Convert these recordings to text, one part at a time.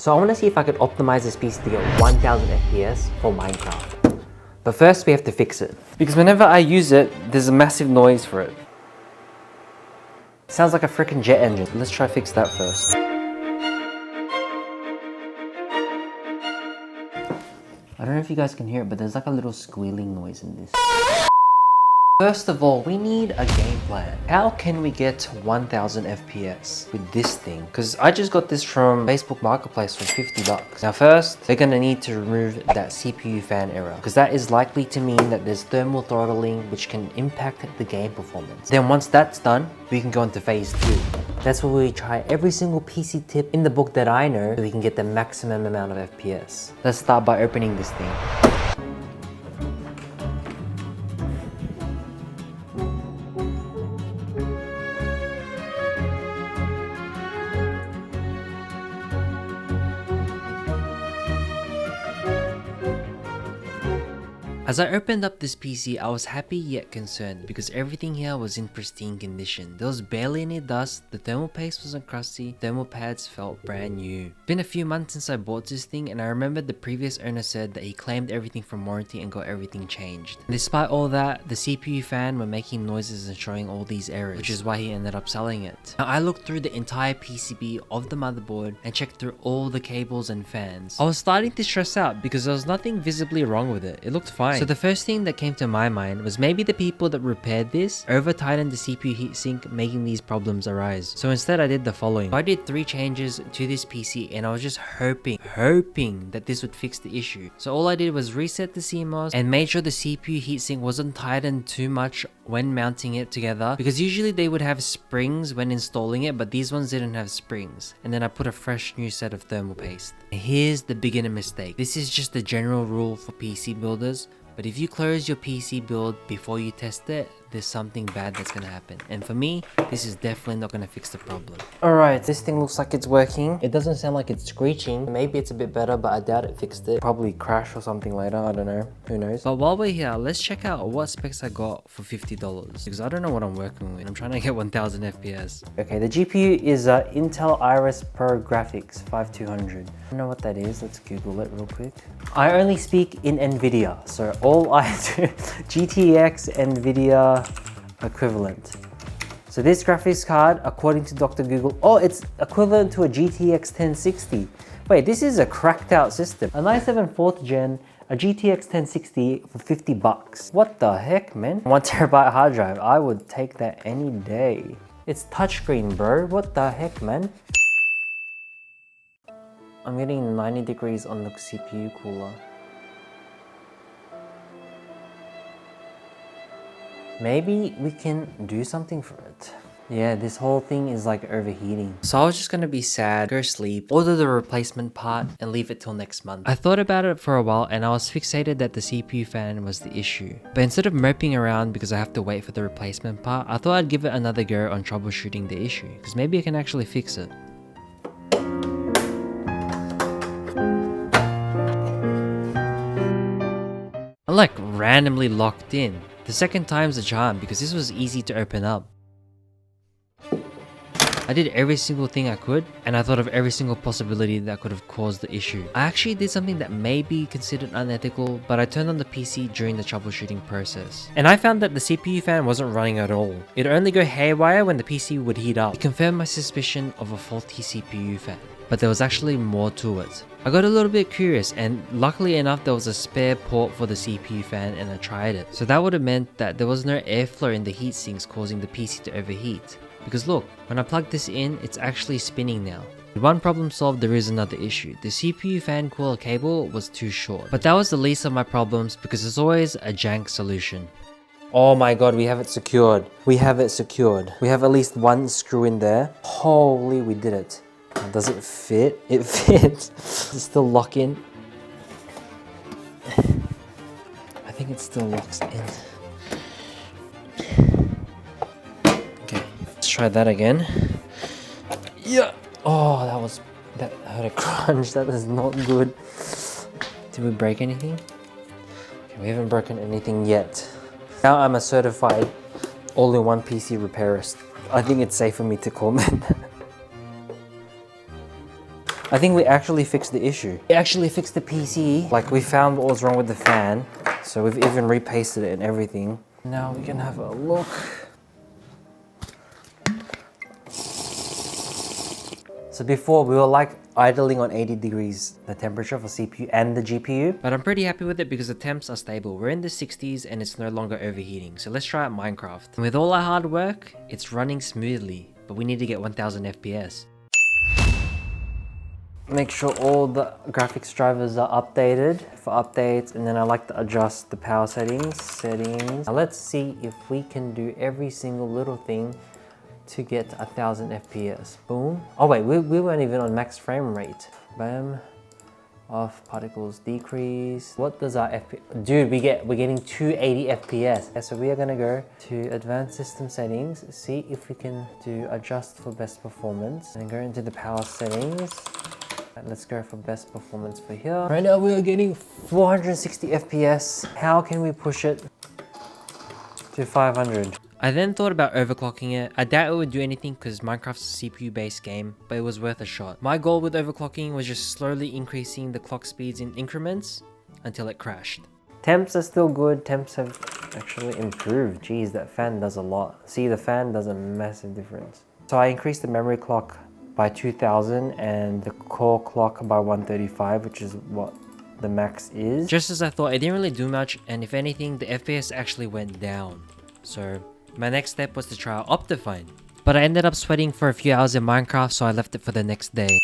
So I want to see if I could optimize this PC to get 1000 FPS for Minecraft. But first we have to fix it. Because whenever I use it, there's a massive noise for it. Sounds like a freaking jet engine. Let's try fix that first. I don't know if you guys can hear it, but there's like a little squealing noise in this. First of all, we need a game plan. How can we get 1000 FPS with this thing? Because I just got this from Facebook Marketplace for 50 bucks. Now first, they're gonna need to remove that CPU fan error, because that is likely to mean that there's thermal throttling, which can impact the game performance. Then once that's done, we can go into phase 2. That's where we try every single PC tip in the book that I know so we can get the maximum amount of FPS. Let's start by opening this thing. As I opened up this PC, I was happy yet concerned because everything here was in pristine condition. There was barely any dust, the thermal paste wasn't crusty, thermal pads felt brand new. It's been a few months since I bought this thing, and I remember the previous owner said that he claimed everything from warranty and got everything changed. And despite all that, the CPU fan were making noises and showing all these errors, which is why he ended up selling it. Now I looked through the entire PCB of the motherboard and checked through all the cables and fans. I was starting to stress out because there was nothing visibly wrong with it. It looked fine. So the first thing that came to my mind was maybe the people that repaired this over-tightened the CPU heatsink, making these problems arise. So instead I did the following. I did 3 changes to this PC and I was just hoping that this would fix the issue. So all I did was reset the CMOS and made sure the CPU heatsink wasn't tightened too much when mounting it together, because usually they would have springs when installing it, but these ones didn't have springs. And then I put a fresh new set of thermal paste. And here's the beginner mistake. This is just the general rule for PC builders. But if you close your PC build before you test it, there's something bad that's gonna happen. And for me, this is definitely not gonna fix the problem. Alright, this thing looks like it's working. It doesn't sound like it's screeching. Maybe it's a bit better, but I doubt it fixed it. Probably crash or something later, I don't know. Who knows? But while we're here, let's check out what specs I got for $50. Because I don't know what I'm working with. I'm trying to get 1000 FPS. Okay, the GPU is Intel Iris Pro Graphics 5200. I don't know what that is. Let's Google it real quick. I only speak in NVIDIA, so all I do, GTX, NVIDIA equivalent. So this graphics card, according to Dr. Google, oh, it's equivalent to a GTX 1060. Wait, this is a cracked out system. A i7 4th gen, a GTX 1060 for 50 bucks. What the heck, man? 1 terabyte hard drive, I would take that any day. It's touchscreen, bro. What the heck, man? I'm getting 90 degrees on the CPU cooler. Maybe we can do something for it. Yeah, this whole thing is like overheating. So I was just gonna be sad, go sleep, order the replacement part, and leave it till next month. I thought about it for a while and I was fixated that the CPU fan was the issue. But instead of moping around because I have to wait for the replacement part, I thought I'd give it another go on troubleshooting the issue, because maybe I can actually fix it. I'm like randomly locked in. The second time's the charm because this was easy to open up. I did every single thing I could, and I thought of every single possibility that could have caused the issue. I actually did something that may be considered unethical, but I turned on the PC during the troubleshooting process. And I found that the CPU fan wasn't running at all. It'd only go haywire when the PC would heat up. It confirmed my suspicion of a faulty CPU fan. But there was actually more to it. I got a little bit curious, and luckily enough there was a spare port for the CPU fan and I tried it. So that would have meant that there was no airflow in the heat sinks causing the PC to overheat. Because look, when I plug this in, it's actually spinning now. With one problem solved, there is another issue. The CPU fan cooler cable was too short. But that was the least of my problems because there's always a jank solution. Oh my god, we have it secured. We have it secured. We have at least one screw in there. Holy, we did it. Does it fit? It fits. Does it still lock in? I think it still locks in. Okay, let's try that again. Yeah. Oh, that hurt a crunch. That is not good. Did we break anything? Okay, we haven't broken anything yet. Now I'm a certified all-in-one PC repairist. I think it's safe for me to call them. I think we actually fixed the issue. We actually fixed the PC. Like, we found what was wrong with the fan. So we've even repasted it and everything. Now we can have a look. So before we were like idling on 80 degrees, the temperature for CPU and the GPU. But I'm pretty happy with it because the temps are stable. We're in the 60s and it's no longer overheating. So let's try out Minecraft. And with all our hard work, it's running smoothly, but we need to get 1000 FPS. Make sure all the graphics drivers are updated for updates, and then I like to adjust the power settings. Now let's see if we can do every single little thing to get 1000 FPS. Boom. Oh wait, we weren't even on max frame rate. Bam. Off, particles decrease. What does our FPS? Dude, we're getting 280 FPS. Okay, so we are gonna go to advanced system settings, see if we can do adjust for best performance, and go into the power settings. Let's go for best performance for here. Right now we are getting 460 FPS. How can we push it to 500? I then thought about overclocking it. I doubt it would do anything because Minecraft's a CPU based game, but it was worth a shot. My goal with overclocking was just slowly increasing the clock speeds in increments until it crashed. Temps are still good. Temps have actually improved. Jeez, that fan does a lot. See, the fan does a massive difference. So I increased the memory clock by 2000 and the core clock by 135, which is what the max is. Just as I thought, it didn't really do much, and if anything, the FPS actually went down. So my next step was to try out Optifine. But I ended up sweating for a few hours in Minecraft, so I left it for the next day.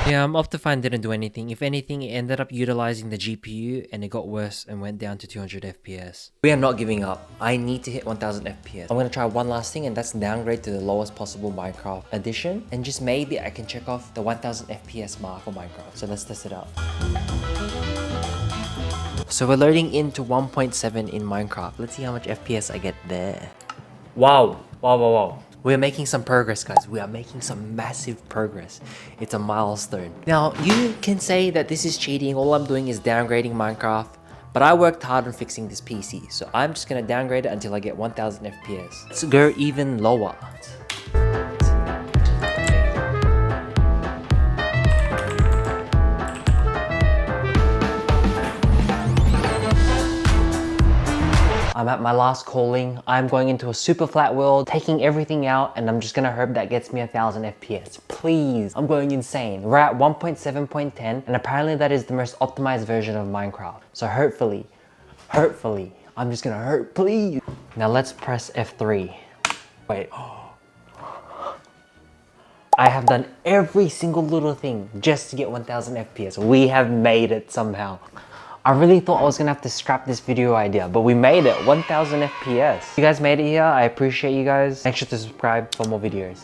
Yeah, Optifine didn't do anything. If anything, it ended up utilizing the GPU and it got worse and went down to 200 FPS. We are not giving up. I need to hit 1000 FPS. I'm gonna try one last thing, and that's downgrade to the lowest possible Minecraft edition. And just maybe I can check off the 1000 FPS mark for Minecraft. So let's test it out. So we're loading into 1.7 in Minecraft. Let's see how much FPS I get there. Wow. We are making some progress, guys. We are making some massive progress. It's a milestone. Now, you can say that this is cheating. All I'm doing is downgrading Minecraft. But I worked hard on fixing this PC. So I'm just going to downgrade it until I get 1000 FPS. Let's go even lower. I'm at my last calling. I'm going into a super flat world, taking everything out, and I'm just gonna hope that gets me 1000 FPS. Please, I'm going insane. We're at 1.7.10, and apparently that is the most optimized version of Minecraft. So hopefully, I'm just gonna hope, please. Now let's press F3. Wait. I have done every single little thing just to get 1000 FPS. We have made it somehow. I really thought I was gonna have to scrap this video idea, but we made it, 1000 FPS. You guys made it here, I appreciate you guys. Make sure to subscribe for more videos.